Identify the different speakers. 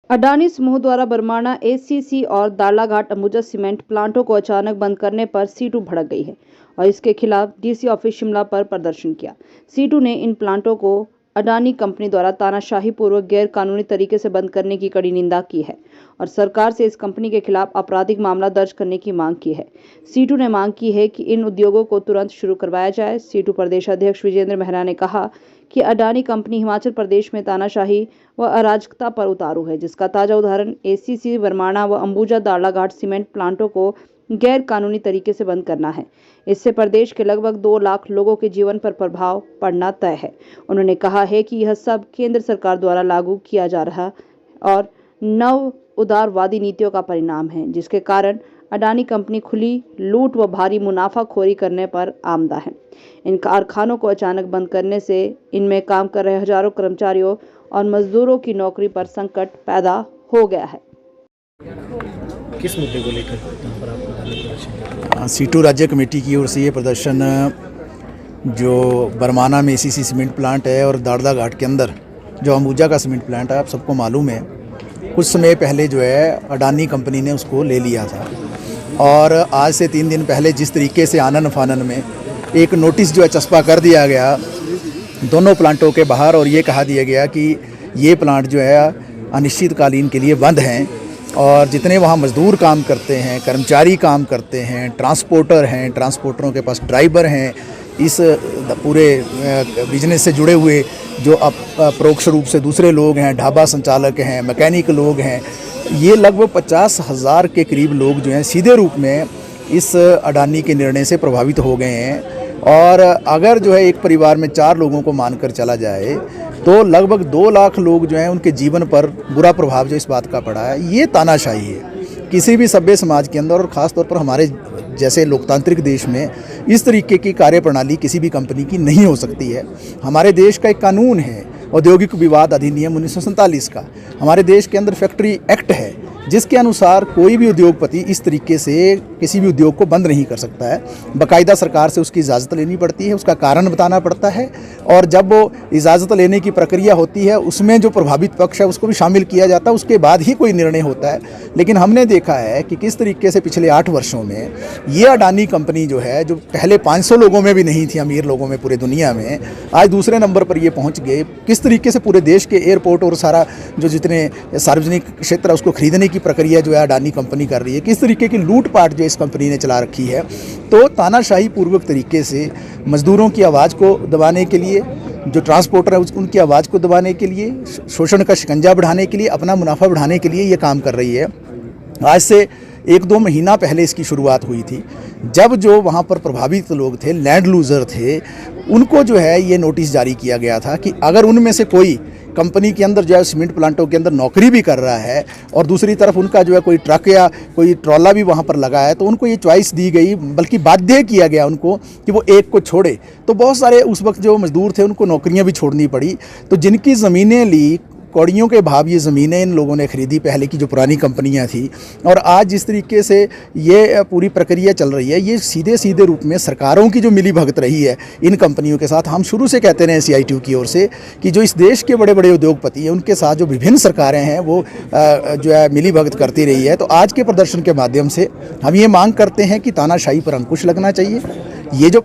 Speaker 1: अडानी समूह द्वारा बरमाणा एसीसी और दालाघाट अंबुजा सीमेंट प्लांटों को अचानक बंद करने पर सीटू भड़क गई है और इसके खिलाफ डीसी ऑफिस शिमला पर प्रदर्शन किया। सीटू ने इन प्लांटों को अडानी कंपनी द्वारा तानाशाही पूर्वक गैर कानूनी तरीके से बंद करने की कड़ी निंदा की है और सरकार से इस कंपनी के खिलाफ आपराधिक मामला दर्ज करने की मांग की है। सीटू ने मांग की है कि इन उद्योगों को तुरंत शुरू करवाया जाए। सीटू प्रदेश अध्यक्ष विजेंद्र मेहरा ने कहा कि अडानी कंपनी हिमाचल प्रदेश में तानाशाही व अराजकता पर उतारू है, जिसका ताजा उदाहरण एसीसी बरमाणा व अंबुजा दालाघाट सीमेंट प्लांटों को गैर कानूनी तरीके से बंद करना है। इससे प्रदेश के लगभग 2 लाख लोगों के जीवन पर प्रभाव पड़ना तय है। उन्होंने कहा है कि यह सब केंद्र सरकार द्वारा लागू किया जा रहा और नव उदारवादी नीतियों का परिणाम है, जिसके कारण अडानी कंपनी खुली लूट व भारी मुनाफाखोरी करने पर आमदा है। इन कारखानों को अचानक बंद करने से इनमें काम कर रहे हजारों कर्मचारियों और मजदूरों की नौकरी पर संकट पैदा हो गया है।
Speaker 2: किस मुद्दे को लेकर यहाँ पर आपको
Speaker 3: सीटू राज्य कमेटी की ओर से ये प्रदर्शन जो बरमाना में एसीसी सीमेंट प्लांट है और दाड़दा घाट के अंदर जो अंबुजा का सीमेंट प्लांट है, आप सबको मालूम है कुछ समय पहले जो है अडानी कंपनी ने उसको ले लिया था और आज से 3 दिन पहले जिस तरीके से आनन फानन में एक नोटिस जो है चस्पा कर दिया गया दोनों प्लांटों के बाहर और ये कहा दिया गया कि ये प्लांट जो है अनिश्चितकालीन के लिए बंद हैं और जितने वहाँ मज़दूर काम करते हैं, कर्मचारी काम करते हैं, ट्रांसपोर्टर हैं, ट्रांसपोर्टरों के पास ड्राइवर हैं, इस पूरे बिजनेस से जुड़े हुए जो परोक्ष रूप से दूसरे लोग हैं, ढाबा संचालक हैं, मैकेनिक लोग हैं, ये लगभग 50,000 के करीब लोग जो हैं सीधे रूप में इस अडानी के निर्णय से प्रभावित हो गए हैं। और अगर जो है एक परिवार में 4 लोगों को मानकर चला जाए तो लगभग 2 लाख लोग जो हैं उनके जीवन पर बुरा प्रभाव जो इस बात का पड़ा है। ये तानाशाही है किसी भी सभ्य समाज के अंदर और ख़ास तौर पर हमारे जैसे लोकतांत्रिक देश में इस तरीके की कार्यप्रणाली किसी भी कंपनी की नहीं हो सकती है। हमारे देश का एक कानून है औद्योगिक विवाद अधिनियम 1947 का, हमारे देश के अंदर फैक्ट्री एक्ट है जिसके अनुसार कोई भी उद्योगपति इस तरीके से किसी भी उद्योग को बंद नहीं कर सकता है। बाकायदा सरकार से उसकी इजाज़त लेनी पड़ती है, उसका कारण बताना पड़ता है और जब वो इजाज़त लेने की प्रक्रिया होती है उसमें जो प्रभावित पक्ष है उसको भी शामिल किया जाता है, उसके बाद ही कोई निर्णय होता है। लेकिन हमने देखा है कि किस तरीके से पिछले 8 वर्षों में ये अडानी कंपनी जो है, जो पहले 500 लोगों में भी नहीं थी, अमीर लोगों में पूरे दुनिया में, आज दूसरे नंबर पर ये पहुँच गए। किस तरीके से पूरे देश के एयरपोर्ट और सारा जो जितने सार्वजनिक क्षेत्र है उसको खरीदने की प्रक्रिया जो है अडानी कंपनी कर रही है, किस तरीके की लूटपाट जो इस कंपनी ने चला रखी है। तो तानाशाही पूर्वक तरीके से मजदूरों की आवाज़ को दबाने के लिए, जो ट्रांसपोर्टर है उनकी आवाज़ को दबाने के लिए, शोषण का शिकंजा बढ़ाने के लिए, अपना मुनाफा बढ़ाने के लिए ये काम कर रही है। आज से 1-2 महीना पहले इसकी शुरुआत हुई थी, जब जो वहाँ पर प्रभावित लोग थे, लैंड लूज़र थे, उनको जो है ये नोटिस जारी किया गया था कि अगर उनमें से कोई कंपनी के अंदर जो है सीमेंट प्लांटों के अंदर नौकरी भी कर रहा है और दूसरी तरफ उनका जो है कोई ट्रक या कोई ट्रॉला भी वहाँ पर लगा है, तो उनको ये चॉइस दी गई, बल्कि बाध्य किया गया उनको कि वो एक को छोड़े। तो बहुत सारे उस वक्त जो मजदूर थे उनको नौकरियाँ भी छोड़नी पड़ी। तो जिनकी ज़मीनें ली, कौड़ियों के भाव ये ज़मीनें इन लोगों ने खरीदी पहले की जो पुरानी कंपनियां थी, और आज जिस तरीके से ये पूरी प्रक्रिया चल रही है, ये सीधे सीधे रूप में सरकारों की जो मिली भगत रही है इन कंपनियों के साथ। हम शुरू से कहते रहे CITU की ओर से कि जो इस देश के बड़े बड़े उद्योगपति हैं उनके साथ जो विभिन्न सरकारें हैं वो जो है मिली भगत करती रही है। तो आज के प्रदर्शन के माध्यम से हम ये मांग करते हैं कि तानाशाही पर अंकुश लगना चाहिए। ये जो